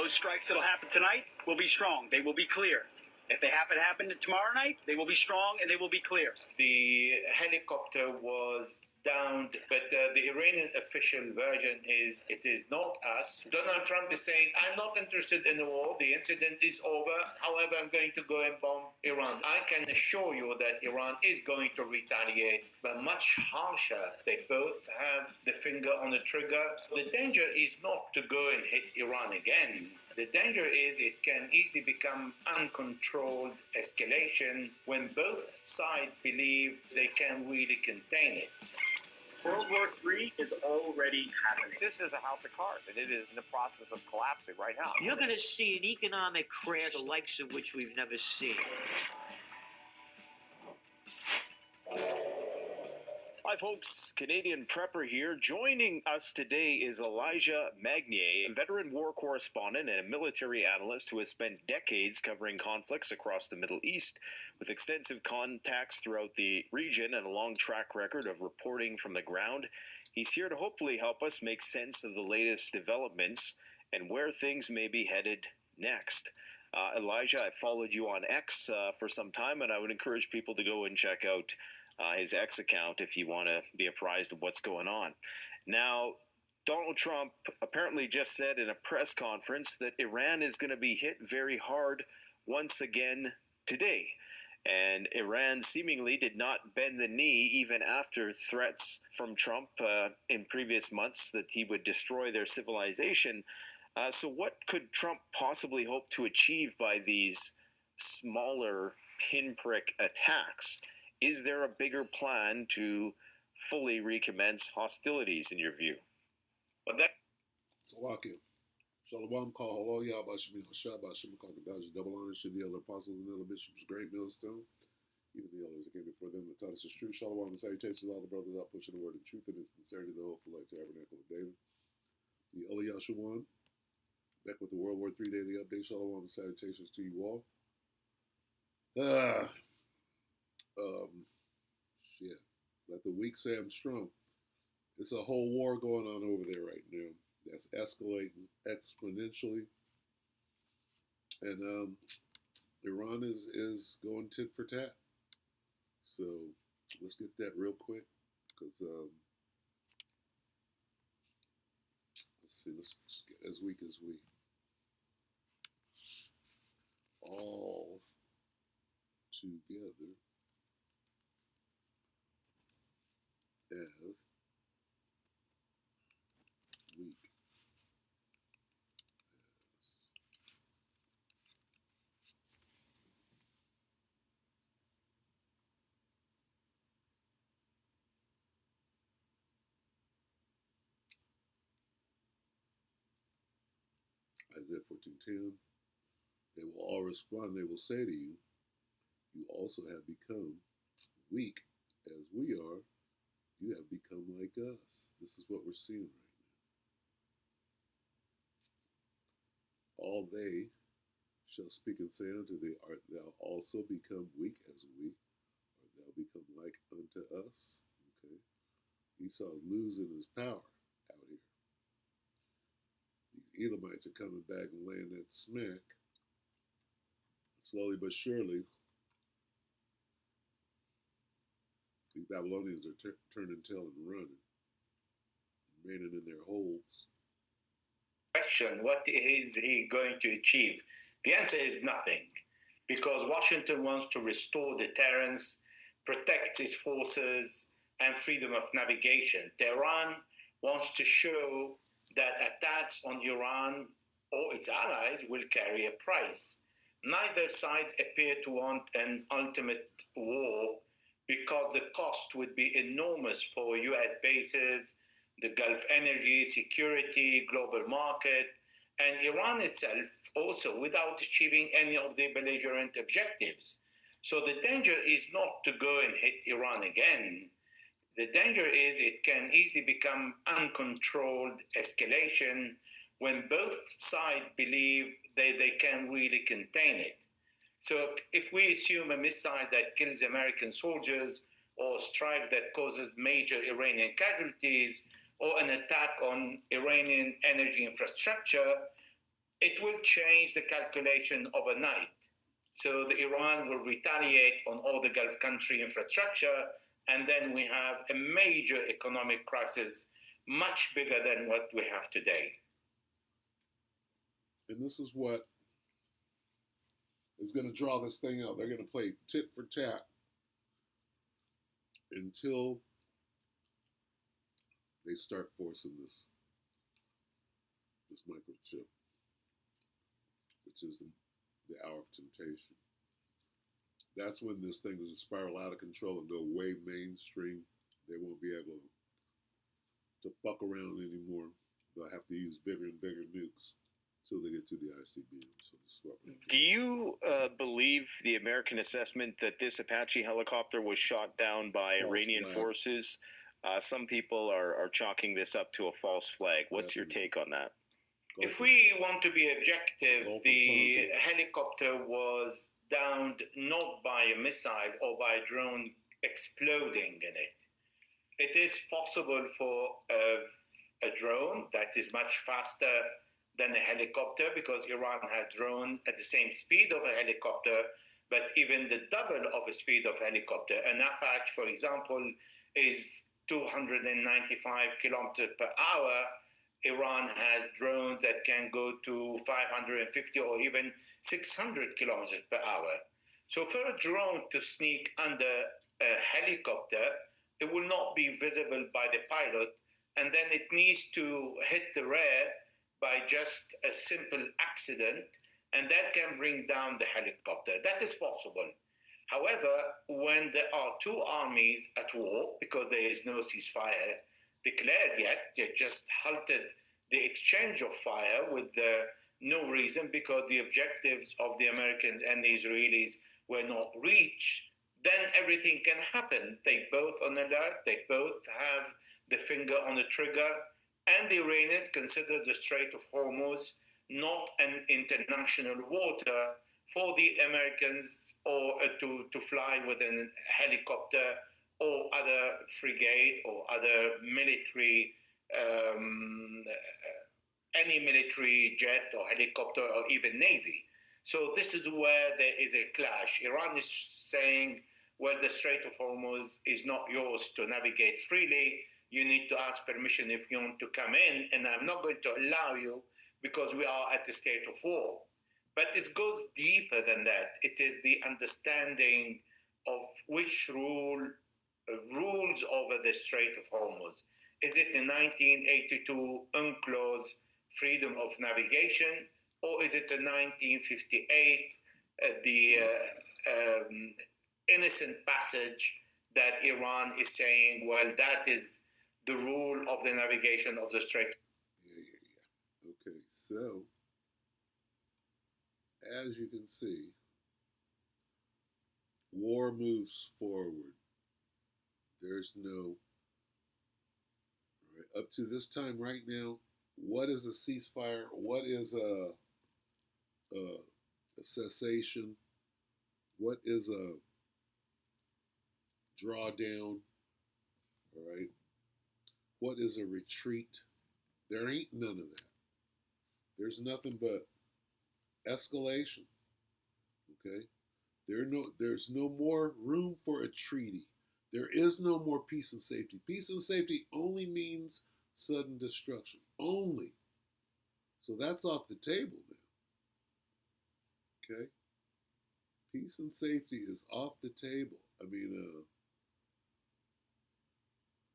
Those strikes that'll happen tonight will be strong. They will be clear. If they happen tomorrow night, they will be strong and they will be clear. The helicopter was downed, but the Iranian official version is it is not us. Donald Trump is saying, I'm not interested in the war. The incident is over. However, I'm going to go and bomb Iran. I can assure you that Iran is going to retaliate, but much harsher. They both have the finger on the trigger. The danger is not to go and hit Iran again. The danger is it can easily become uncontrolled escalation when both sides believe they can really contain it. World War III is already happening. This is a house of cards, and it is in the process of collapsing right now. You're going to see an economic crash the likes of which we've never seen. Hi folks, Canadian Prepper here. Joining us today is Elijah Magnier, a veteran war correspondent and a military analyst who has spent decades covering conflicts across the Middle East, with extensive contacts throughout the region and a long track record of reporting from the ground. He's here to hopefully help us make sense of the latest developments and where things may be headed next. Elijah, I followed you on X for some time, and I would encourage people to go and check out his X account if you want to be apprised of what's going on. Now, Donald Trump apparently just said in a press conference that Iran is going to be hit very hard once again today. And Iran seemingly did not bend the knee even after threats from Trump in previous months that he would destroy their civilization. So what could Trump possibly hope to achieve by these smaller pinprick attacks? Is there a bigger plan to fully recommence hostilities, in your view? Salakia. Shalom, call hello, Yahba Shemina Shabbat Shemakakadaji, double honor to the other apostles and other bishops, great millstone, even the elders that came before them, that taught us is true. Shalom and salutations, all the brothers out pushing the word of truth and its sincerity, the hopeful like tabernacle of David. The Eliyahu one, back with the World War III Daily Update. Shalom and salutations to you all. Shit. Let the weak say I'm strong. It's a whole war going on over there right now. That's escalating exponentially. And Iran is going tit for tat. So let's get that real quick. Because, let's see, let's get as weak as we all together. As weak as Isaiah 14:10. They will all respond. They will say to you, you also have become weak as we are. You have become like us. This is what we're seeing right now. All they shall speak and say unto thee, art thou also become weak as we? Art thou become like unto us? Okay. Esau is losing his power out here. These Edomites are coming back and laying that smack. Slowly but surely, these Babylonians are turning tail and running, remaining in their holds. Question, what is he going to achieve? The answer is nothing, because Washington wants to restore deterrence, protect its forces, and freedom of navigation. Tehran wants to show that attacks on Iran or its allies will carry a price. Neither side appear to want an ultimate war because the cost would be enormous for U.S. bases, the Gulf energy, security, global market, and Iran itself also without achieving any of the belligerent objectives. So the danger is not to go and hit Iran again. The danger is it can easily become uncontrolled escalation when both sides believe they can really contain it. So if we assume a missile that kills American soldiers or strike that causes major Iranian casualties or an attack on Iranian energy infrastructure, it will change the calculation overnight. So the Iran will retaliate on all the Gulf country infrastructure, and then we have a major economic crisis, much bigger than what we have today. And this is what is going to draw this thing out. They're going to play tit for tat until they start forcing this microchip, which is the hour of temptation. That's when this thing is to spiral out of control and go way mainstream. They won't be able to fuck around anymore. They'll have to use bigger and bigger nukes until they get to the ICBM. So this is what Do you believe the American assessment that this Apache helicopter was shot down by False Iranian flag. forces? Some people are chalking this up to a false flag. What's your take on that? If we want to be objective, the helicopter was downed not by a missile or by a drone exploding in it. It is possible for a drone that is much faster than a helicopter, because Iran has drone at the same speed of a helicopter, but even the double of the speed of a helicopter. An Apache, for example, is 295 kilometers per hour. Iran has drones that can go to 550 or even 600 kilometers per hour. So for a drone to sneak under a helicopter, it will not be visible by the pilot, and then it needs to hit the rear by just a simple accident, and that can bring down the helicopter. That is possible. However, when there are two armies at war, because there is no ceasefire declared yet, they just halted the exchange of fire with no reason, because the objectives of the Americans and the Israelis were not reached, then everything can happen. They both on alert, they both have the finger on the trigger, and the Iranians consider the Strait of Hormuz not an international water for the Americans or to fly with a helicopter or other frigate or other military, any military jet or helicopter or even navy. So this is where there is a clash. Iran is saying, well, the Strait of Hormuz is not yours to navigate freely. You need to ask permission if you want to come in, and I'm not going to allow you because we are at a state of war. But it goes deeper than that. It is the understanding of which rules over the Strait of Hormuz. Is it the 1982 UNCLOS freedom of navigation, or is it the 1958 innocent passage that Iran is saying, well, that is the rule of the navigation of the Strait? Yeah. Okay, so as you can see, war moves forward. There's no, right, up to this time right now, what is a ceasefire? What is a cessation? What is a drawdown? All right. What is a retreat? There ain't none of that. There's nothing but escalation. Okay. There's no more room for a treaty. There is no more peace and safety. Peace and safety only means sudden destruction. Only. So that's off the table now. Okay? Peace and safety is off the table. I mean,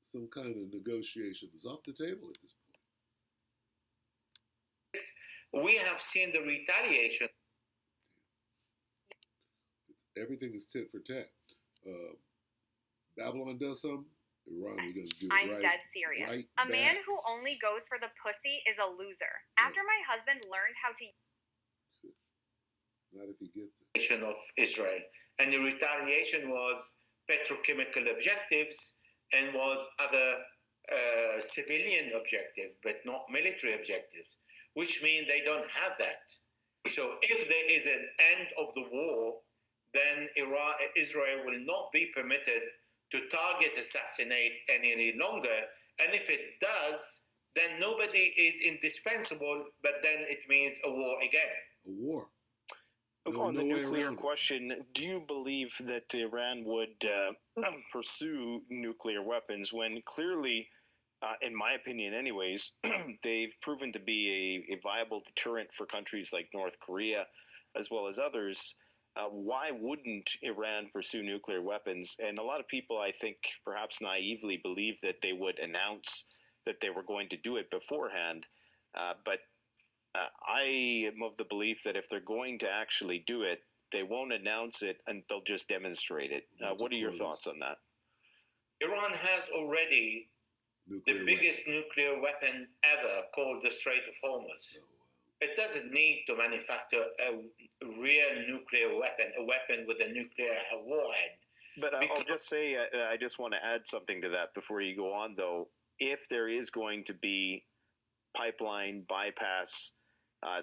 some kind of negotiation is off the table at this point. We have seen the retaliation. Everything is tit for tat. Babylon does something, Iran is going to do it I'm right. dead serious. Right A man back. who only goes for the pussy is a loser. After my husband learned how to Not if he gets it. Of Israel, and the retaliation was petrochemical objectives and was other civilian objectives, but not military objectives, which means they don't have that. So if there is an end of the war, then Israel will not be permitted to target, assassinate any longer. And if it does, then nobody is indispensable, but then it means a war again. A war. On the way nuclear around it. question, do you believe that Iran would pursue nuclear weapons when clearly, in my opinion, anyways, they've proven to be a viable deterrent for countries like North Korea as well as others? Why wouldn't Iran pursue nuclear weapons? And a lot of people, I think, perhaps naively believe that they would announce that they were going to do it beforehand. But I am of the belief that if they're going to actually do it, they won't announce it and they'll just demonstrate it. What are your thoughts on that? Iran has already the biggest nuclear weapon ever, called the Strait of Hormuz. It doesn't need to manufacture a real nuclear weapon, a weapon with a nuclear warhead. But I'll just say, I just want to add something to that before you go on, though. If there is going to be pipeline bypass,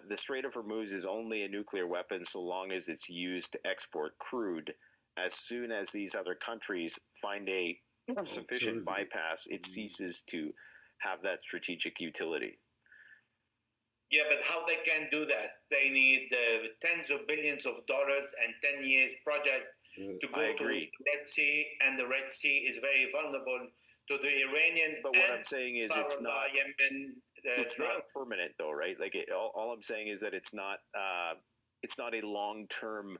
the Strait of Hormuz is only a nuclear weapon so long as it's used to export crude. As soon as these other countries find a sufficient bypass, it ceases to have that strategic utility. Yeah, but how they can do that? They need tens of billions of dollars and 10 years project to go to the Red Sea, and the Red Sea is very vulnerable to the Iranian. But what I'm saying is it's not Yemen, it's not permanent, though, right? Like all I'm saying is that it's not a long-term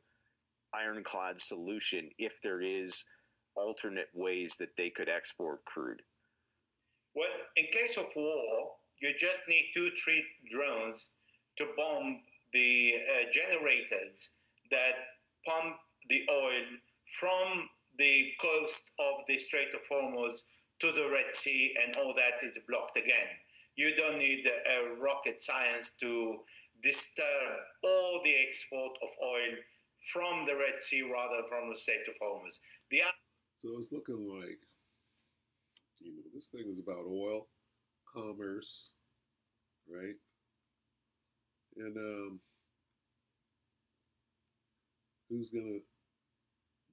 ironclad solution if there is alternate ways that they could export crude. Well, in case of war, you just need 2-3 drones to bomb the generators that pump the oil from the coast of the Strait of Hormuz to the Red Sea, and all that is blocked again. You don't need rocket science to disturb all the export of oil from the Red Sea rather from the Strait of Hormuz. So it's looking like, this thing is about oil, commerce, right? And who's going to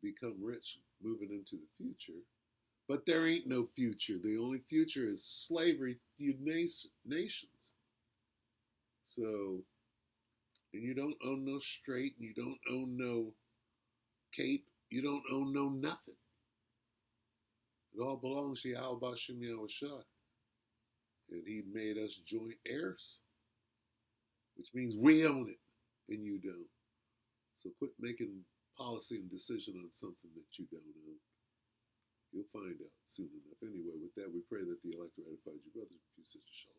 become rich moving into the future? But there ain't no future. The only future is slavery to nations. So, and you don't own no strait, you don't own no cape, you don't own no nothing. It all belongs to Yahweh Bashim Yahushua. And he made us joint heirs, which means we own it and you don't. So quit making policy and decision on something that you don't own. You'll find out soon enough. Anyway, with that, we pray that the elect ratified you, brothers and sisters. Shalom.